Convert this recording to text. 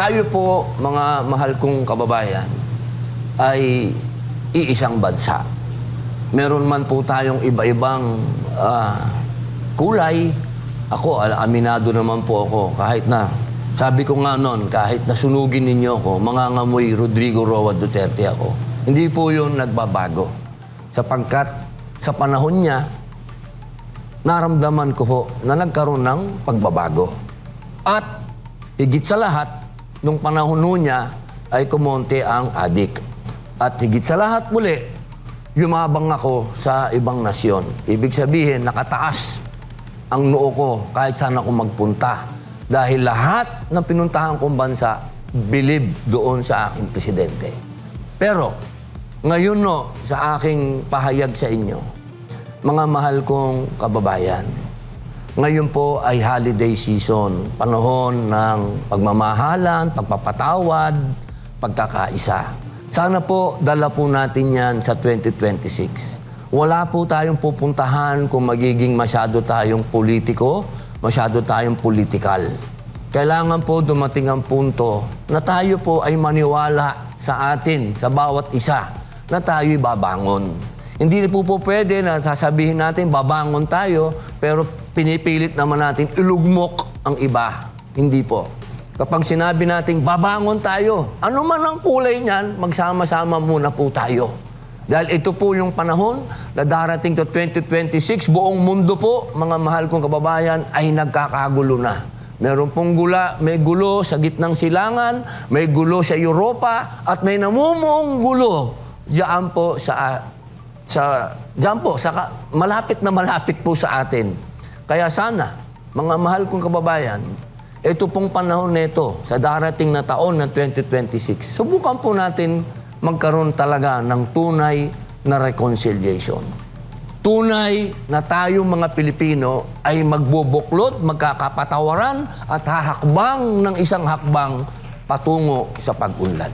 Tayo po, mga mahal kong kababayan, ay iisang bansa. Meron man po tayong iba-ibang kulay. Ako, aminado naman po ako, kahit na, sabi ko nga noon, kahit nasunugin ninyo ako, mangangamoy Rodrigo Roa Duterte ako. Hindi po yun nagbabago. Sapagkat sa panahon niya, naramdaman ko po na nagkaroon ng pagbabago. At higit sa lahat, nung panahon niya ay kumonte ang adik. At higit sa lahat muli, yumabang ako sa ibang nasyon. Ibig sabihin, nakataas ang noo ko kahit saan ako magpunta. Dahil lahat ng pinuntahan kong bansa, believe doon sa aking presidente. Pero, ngayon no, sa aking pahayag sa inyo, mga mahal kong kababayan, ngayon po ay holiday season, panahon ng pagmamahalan, pagpapatawad, pagkakaisa. Sana po dala po natin yan sa 2026. Wala po tayong pupuntahan kung magiging masyado tayong politiko, masyado tayong politikal. Kailangan po dumating ang punto na tayo po ay maniwala sa atin, sa bawat isa, na tayo'y babangon. Hindi po pwede na sasabihin natin babangon tayo, pero pinipilit naman natin ilugmok ang iba. Hindi po. Kapag sinabi natin babangon tayo, ano man ang kulay niyan, magsama-sama muna po tayo. Dahil ito po yung panahon na darating to 2026, buong mundo po, mga mahal kong kababayan, ay nagkakagulo na. Meron pong may gulo sa gitnang silangan, may gulo sa Europa, at may namumuong gulo diyan po malapit na malapit po sa atin. Kaya sana, mga mahal kong kababayan, ito pong panahon nito, sa darating na taon ng 2026, subukan po natin magkaroon talaga ng tunay na reconciliation. Tunay na tayong mga Pilipino ay magbubuklod, magkakapatawaran at hahakbang ng isang hakbang patungo sa pag-unlad.